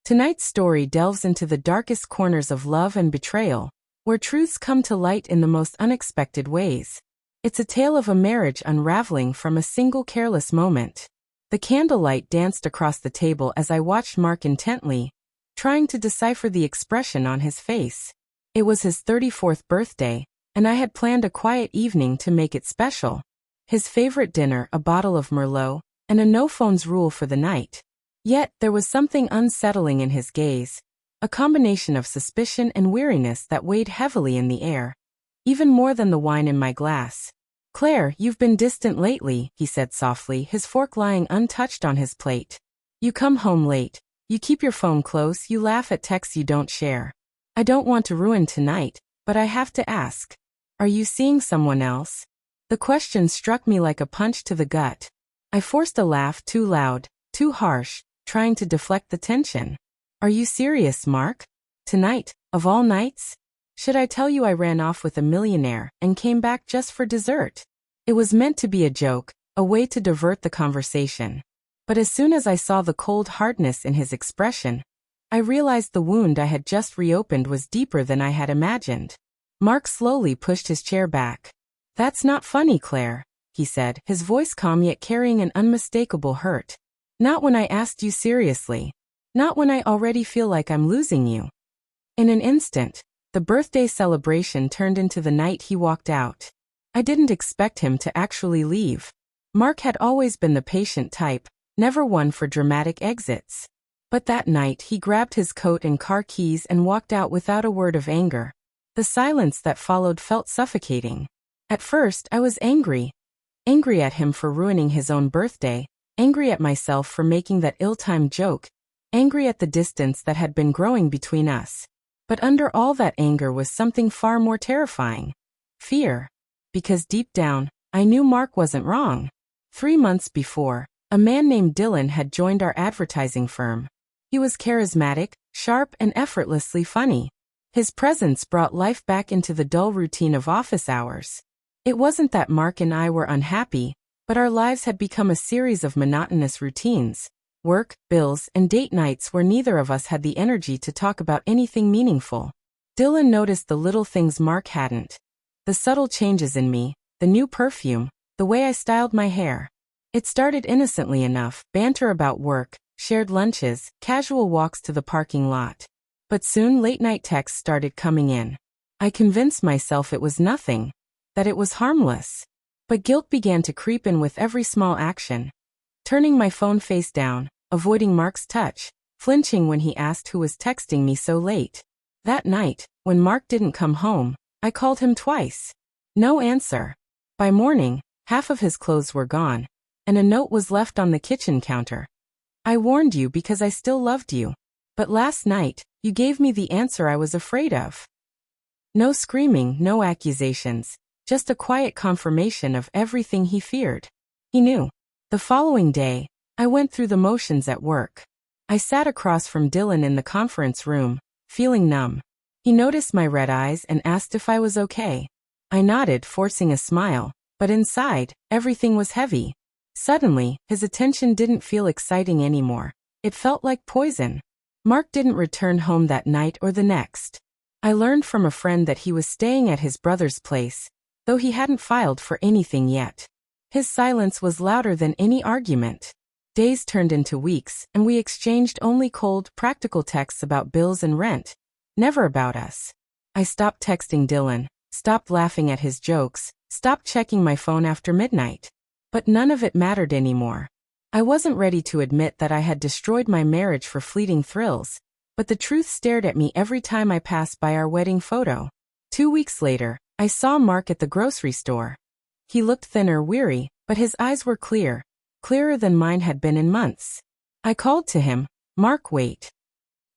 Tonight's story delves into the darkest corners of love and betrayal, where truths come to light in the most unexpected ways. It's a tale of a marriage unraveling from a single careless moment. The candlelight danced across the table as I watched Mark intently, trying to decipher the expression on his face. It was his 34th birthday, and I had planned a quiet evening to make it special. His favorite dinner, a bottle of Merlot, and a no-phones rule for the night. Yet, there was something unsettling in his gaze, a combination of suspicion and weariness that weighed heavily in the air, even more than the wine in my glass. "Claire, you've been distant lately," he said softly, his fork lying untouched on his plate. "You come home late. You keep your phone close, you laugh at texts you don't share. I don't want to ruin tonight, but I have to ask. Are you seeing someone else?" The question struck me like a punch to the gut. I forced a laugh, too loud, too harsh, trying to deflect the tension. "Are you serious, Mark? Tonight, of all nights? Should I tell you I ran off with a millionaire and came back just for dessert?" It was meant to be a joke, a way to divert the conversation. But as soon as I saw the cold hardness in his expression, I realized the wound I had just reopened was deeper than I had imagined. Mark slowly pushed his chair back. "That's not funny, Claire," he said, his voice calm yet carrying an unmistakable hurt. "Not when I asked you seriously. Not when I already feel like I'm losing you." In an instant, the birthday celebration turned into the night he walked out. I didn't expect him to actually leave. Mark had always been the patient type, never one for dramatic exits. But that night he grabbed his coat and car keys and walked out without a word of anger. The silence that followed felt suffocating. At first, I was angry. Angry at him for ruining his own birthday, angry at myself for making that ill-timed joke, angry at the distance that had been growing between us. But under all that anger was something far more terrifying. Fear. Because deep down, I knew Mark wasn't wrong. 3 months before, a man named Dylan had joined our advertising firm. He was charismatic, sharp, and effortlessly funny. His presence brought life back into the dull routine of office hours. It wasn't that Mark and I were unhappy, but our lives had become a series of monotonous routines. Work, bills, and date nights where neither of us had the energy to talk about anything meaningful. Dylan noticed the little things Mark hadn't. The subtle changes in me, the new perfume, the way I styled my hair. It started innocently enough, banter about work, shared lunches, casual walks to the parking lot. But soon late-night texts started coming in. I convinced myself it was nothing, that it was harmless. But guilt began to creep in with every small action. Turning my phone face down, avoiding Mark's touch, flinching when he asked who was texting me so late. That night, when Mark didn't come home, I called him twice. No answer. By morning, half of his clothes were gone, and a note was left on the kitchen counter. "I warned you because I still loved you. But last night, you gave me the answer I was afraid of." No screaming, no accusations, just a quiet confirmation of everything he feared. He knew. The following day, I went through the motions at work. I sat across from Dylan in the conference room, feeling numb. He noticed my red eyes and asked if I was okay. I nodded, forcing a smile, but inside, everything was heavy. Suddenly, his attention didn't feel exciting anymore. It felt like poison. Mark didn't return home that night or the next. I learned from a friend that he was staying at his brother's place, though he hadn't filed for anything yet. His silence was louder than any argument. Days turned into weeks, and we exchanged only cold, practical texts about bills and rent, never about us. I stopped texting Dylan, stopped laughing at his jokes, stopped checking my phone after midnight. But none of it mattered anymore. I wasn't ready to admit that I had destroyed my marriage for fleeting thrills, but the truth stared at me every time I passed by our wedding photo. 2 weeks later, I saw Mark at the grocery store. He looked thinner, weary, but his eyes were clear, clearer than mine had been in months. I called to him, "Mark, wait."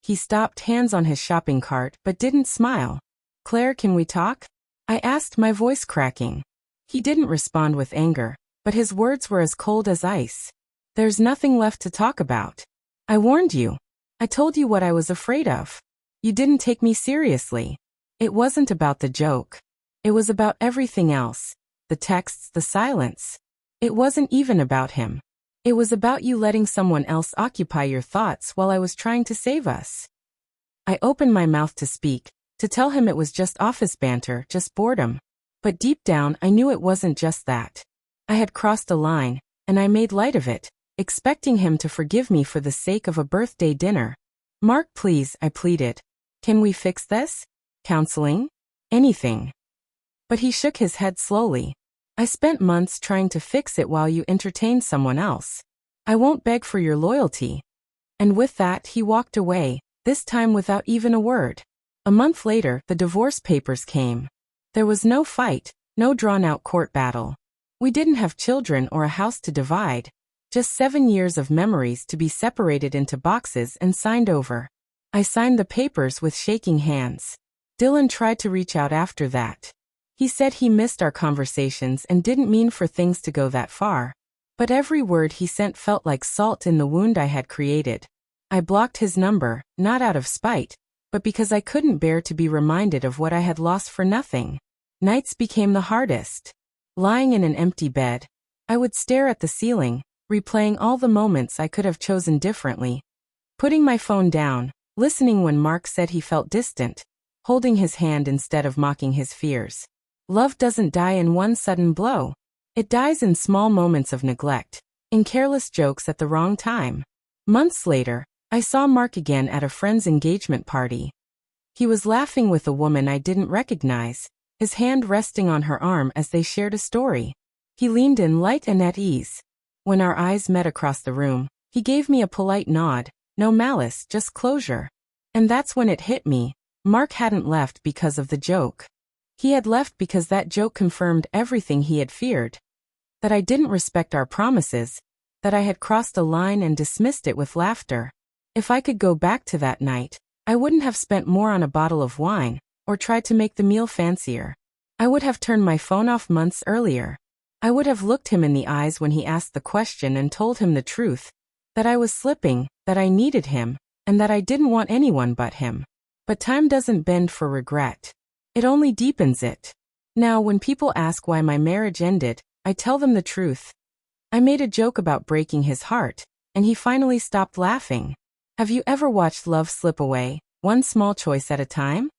He stopped, hands on his shopping cart, but didn't smile. "Claire, can we talk?" I asked, my voice cracking. He didn't respond with anger, but his words were as cold as ice. "There's nothing left to talk about. I warned you. I told you what I was afraid of. You didn't take me seriously." It wasn't about the joke. It was about everything else. The texts, the silence. It wasn't even about him. It was about you letting someone else occupy your thoughts while I was trying to save us. I opened my mouth to speak, to tell him it was just office banter, just boredom. But deep down, I knew it wasn't just that. I had crossed a line, and I made light of it, expecting him to forgive me for the sake of a birthday dinner. Mark, please, I pleaded. Can we fix this? Counseling? Anything. But he shook his head slowly. I spent months trying to fix it while you entertained someone else. I won't beg for your loyalty. And with that, he walked away, this time without even a word. A month later, the divorce papers came. There was no fight, no drawn-out court battle. We didn't have children or a house to divide, just 7 years of memories to be separated into boxes and signed over. I signed the papers with shaking hands. Dylan tried to reach out after that. He said he missed our conversations and didn't mean for things to go that far. But every word he sent felt like salt in the wound I had created. I blocked his number, not out of spite, but because I couldn't bear to be reminded of what I had lost for nothing. Nights became the hardest. Lying in an empty bed, I would stare at the ceiling, replaying all the moments I could have chosen differently. Putting my phone down, listening when Mark said he felt distant, holding his hand instead of mocking his fears. Love doesn't die in one sudden blow. It dies in small moments of neglect, in careless jokes at the wrong time. Months later, I saw Mark again at a friend's engagement party. He was laughing with a woman I didn't recognize, his hand resting on her arm as they shared a story. He leaned in light and at ease. When our eyes met across the room, he gave me a polite nod, no malice, just closure. And that's when it hit me. Mark hadn't left because of the joke. He had left because that joke confirmed everything he had feared. That I didn't respect our promises, that I had crossed a line and dismissed it with laughter. If I could go back to that night, I wouldn't have spent more on a bottle of wine, or tried to make the meal fancier. I would have turned my phone off months earlier. I would have looked him in the eyes when he asked the question and told him the truth, that I was slipping, that I needed him, and that I didn't want anyone but him. But time doesn't bend for regret. It only deepens it. Now, when people ask why my marriage ended, I tell them the truth. I made a joke about breaking his heart, and he finally stopped laughing. Have you ever watched love slip away, one small choice at a time?